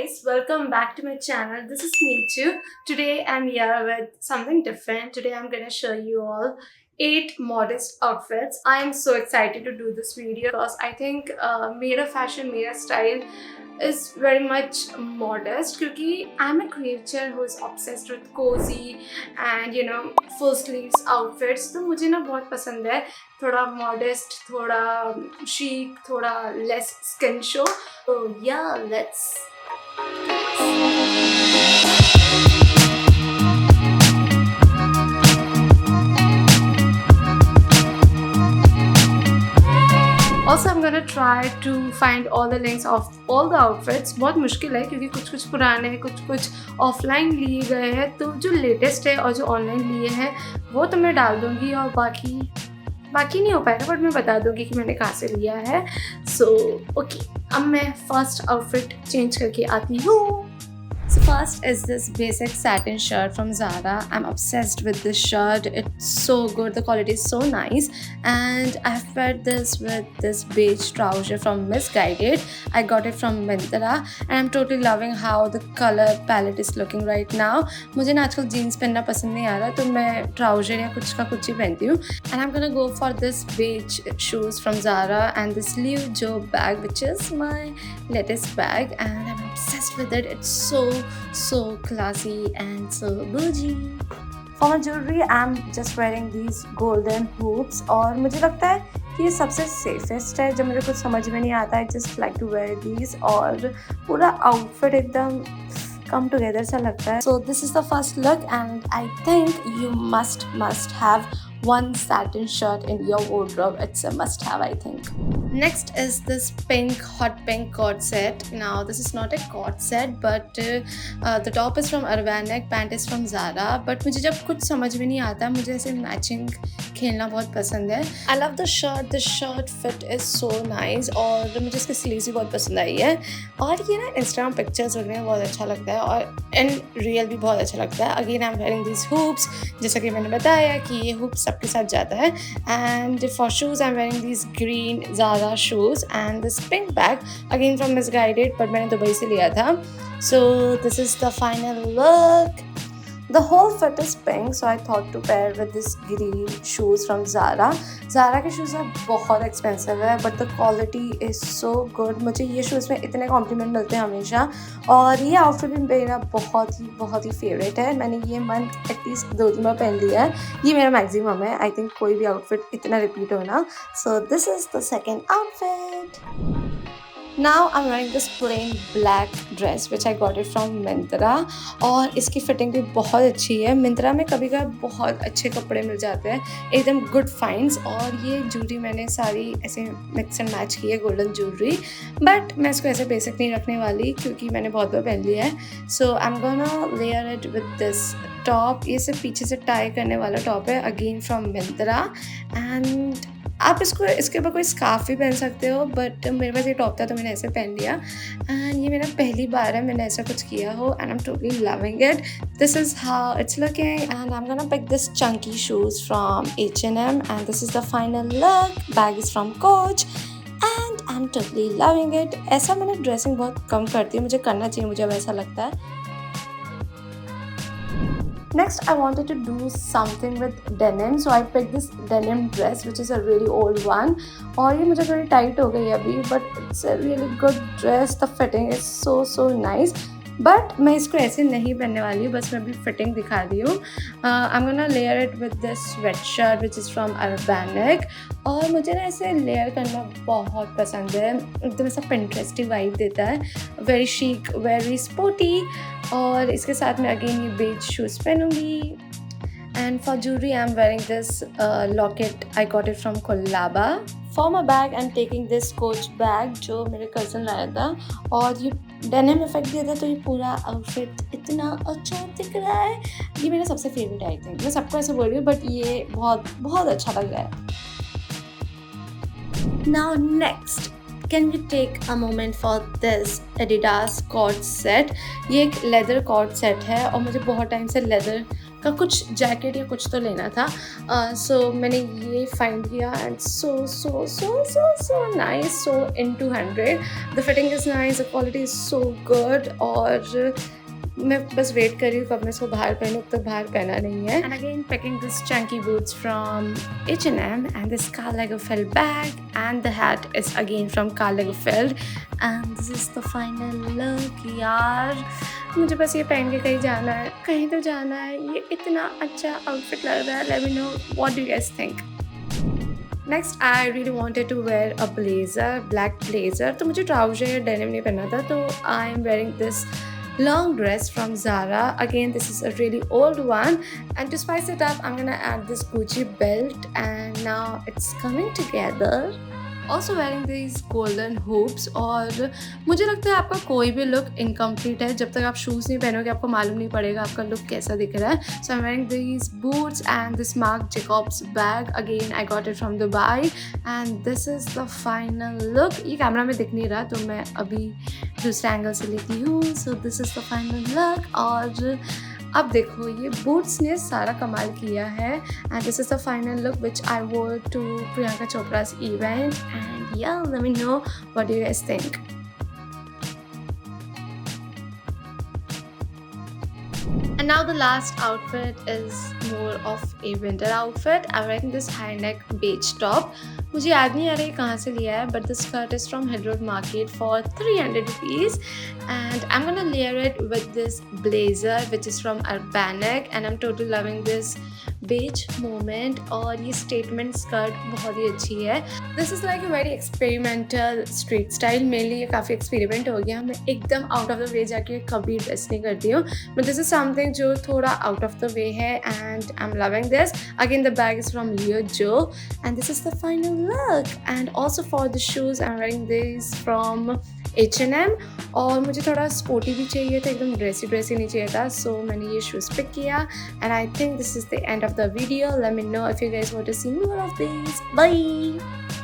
guys, welcome back to my channel. This is Michu. Today I'm here with something different. Today I'm gonna show you all 8 modest outfits. I am so excited to do this video because I think Mera fashion, Mera style is very much modest because I'm a creature who is obsessed with cozy and full sleeves outfits. तो मुझे ना बहुत पसंद है थोड़ा modest, थोड़ा chic, थोड़ा less skin show. So yeah, let's. Also, I'm gonna try to find all the links of all the outfits. बहुत मुश्किल है क्योंकि कुछ पुराने हैं, कुछ ऑफलाइन लिए गए हैं. तो जो लेटेस्ट है और जो ऑनलाइन लिए हैं वो तो मैं डाल दूँगी और बाकी नहीं हो पाएगा बट मैं बता दूँगी कि मैंने कहाँ से लिया है. सो ओके, अब मैं फर्स्ट आउटफिट चेंज करके आती हूँ. So first is this basic satin shirt from Zara. I'm obsessed with this shirt. It's so good. The quality is so nice. And I've paired this with this beige trouser from Misguided. I got it from Myntra. And I'm totally loving how the color palette is looking right now. मुझे ना आजकल jeans पहनना पसंद नहीं आ रहा तो मैं trouser या कुछ का कुछ ही पहनती हूँ. And I'm gonna go for this beige shoes from Zara and this Liu Jo bag which is my latest bag. And I'm obsessed with it. It's so classy and so bougie. For my jewelry, I'm just wearing these golden hoops और मुझे लगता है कि ये सबसे safest है. जब मुझे कुछ समझ में नहीं आता I just like to wear these और पूरा outfit एकदम come together सा लगता है. So this is the first look and I think you must have one satin shirt in your wardrobe. It's a must have, I think. Next is this hot pink cord set. Now this is not a cord set but the top is from Urbanic, pant is from Zara. But मुझे जब कुछ समझ में नहीं आता मुझे ऐसे matching खेलना बहुत पसंद है. I love the shirt. The shirt fit is so nice और मुझे इसकी sleeves भी बहुत पसंद आई है और ये ना Instagram pictures वगैरह में बहुत अच्छा लगता है और in real भी बहुत अच्छा लगता है. Again I'm wearing these hoops जैसा कि मैंने बताया कि ये hoops सबके साथ जाता है. And for shoes I'm wearing these green Zara shoes and this pink bag again from Misguided but मैंने दुबई से लिया था. So this is the final look. The whole fit is pink so I thought to pair with this green shoes from Zara. Zara के shoes हैं बहुत expensive है but the quality is so good. मुझे ये shoes में इतने compliment मिलते हैं हमेशा और ये outfit भी मेरा बहुत ही favorite है. मैंने ये month at least 2-3 बार पहन लिया है. ये मेरा maximum है. I think कोई भी outfit इतना repeat हो ना. So this is the second outfit. Now I'm wearing this plain black dress which I got it from Myntra और इसकी फिटिंग भी बहुत अच्छी है. Myntra में कभी कभी बहुत अच्छे कपड़े मिल जाते हैं एकदम गुड फाइंड्स और ये ज्वेलरी मैंने सारी ऐसे मिक्स एंड मैच की है गोल्डन ज्वेलरी बट मैं इसको ऐसे बेसिक नहीं रखने वाली क्योंकि मैंने बहुत बार पहन लिया है. So I am gonna layer it with this top. ये सिर्फ पीछे से टाई करने वाला टॉप है अगेन फ्रॉम Myntra एंड आप इसके ऊपर कोई स्कार्फ भी पहन सकते हो बट मेरे पास ये टॉप था तो मैंने ऐसे पहन लिया एंड ये मेरा पहली बार है मैंने ऐसा कुछ किया हो and I am totally loving it. This is how it's looking and I am gonna pick this chunky shoes from H&M and this is the final look. Bag is from Coach and I am totally loving it. ऐसा मैंने dressing बहुत कम करती हूँ, मुझे करना चाहिए, मुझे अब ऐसा लगता है. Next, I wanted to do something with denim, so I picked this denim dress, which is a really old one. और ये मुझे थोड़ी tight हो गई अभी, but it's a really good dress. The fitting is so nice. But मैं इसको ऐसे नहीं पहनने वाली हूँ, बस मैं अभी फिटिंग दिखा रही हूँ. आई am gonna layer it with this sweat shirt which is from Urbanic और मुझे ना ऐसे लेयर करना बहुत पसंद है. एकदम ऐसा पिंटरेस्टी वाइब देता है. वेरी chic, वेरी स्पोर्टी और इसके साथ मैं अगेन ये बेज शूज़ पहनूँगी. And for jewelry, I'm wearing this locket. I got it from Colaba. For my bag, I'm taking this Coach bag जो मेरे cousin लाया था और ये denim effect दिया था तो ये पूरा outfit इतना अच्छा दिख रहा है. ये मेरा सबसे favorite है I think. मैं सबको ऐसे बोल रही हूँ but ये बहुत अच्छा लग रहा है. Now next. Can we take a moment for this Adidas cord set? ये एक leather cord set है और मुझे बहुत टाइम से leather का कुछ जैकेट या कुछ तो लेना था। सो मैंने ये फाइंड किया and so so so so so nice, so into 100। The fitting is nice, the quality is so good और मैं बस वेट कर रही हूँ कब मैं इसको बाहर पहनूँ, अब तक बाहर पहना नहीं है। And again picking this Chunky boots from H&M and this Karl Lagerfeld bag and the hat is again from Karl Lagerfeld and this is the final look। यार मुझे बस ये पहन के कहीं जाना है, कहीं तो जाना है। ये इतना अच्छा आउटफिट लग रहा है। Let me know what do you guys think। Next I really wanted to wear a blazer, black blazer. तो मुझे ट्राउजर या डेनिम नहीं पहनना था, तो I am wearing this long dress from Zara. Again, this is a really old one, and to spice it up I'm gonna add this Gucci belt and now it's coming together। Also wearing these golden hoops और मुझे लगता है आपका कोई भी look incomplete है जब तक आप शूज़ नहीं पहनोगे, आपको मालूम नहीं पड़ेगा आपका लुक कैसा दिख रहा है। So I'm wearing these boots and this Marc Jacobs bag, again I got it from Dubai and this is the final look। ये कैमरा में दिख नहीं रहा तो मैं अभी दूसरे एंगल से लेती हूँ। So this is the final look और अब देखो ये बूट्स ने सारा कमाल किया है and this is the final look which I wore to Priyanka चोपड़ा's event and yeah, let me know what do you guys think। And now the last outfit is more of a winter outfit। I'm wearing this high neck beige top। मुझे याद नहीं आ रही कहाँ से लिया है, but the skirt is from Hill Road Market for 300 rupees and I'm gonna layer it with this blazer which is from Urbanic and I'm totally loving this beige moment और ये statement skirt बहुत ही अच्छी है। This is like a very experimental street style। मेरे लिए काफ़ी experiment हो गया, मैं एकदम out of the way जाके कभी ड्रेस नहीं करती हूँ, but this is something जो थोड़ा out of the way है and I'm loving this। Again the bag is from Leo Joe and this is the final look and also for the shoes I'm wearing these from H&M और मुझे थोड़ा sporty भी चाहिए था, एकदम dressy नहीं चाहिए था, सो मैंने ये शूज़ पिक किया and I think this is the end of the video. Let me know if you guys want to see more of this. Bye.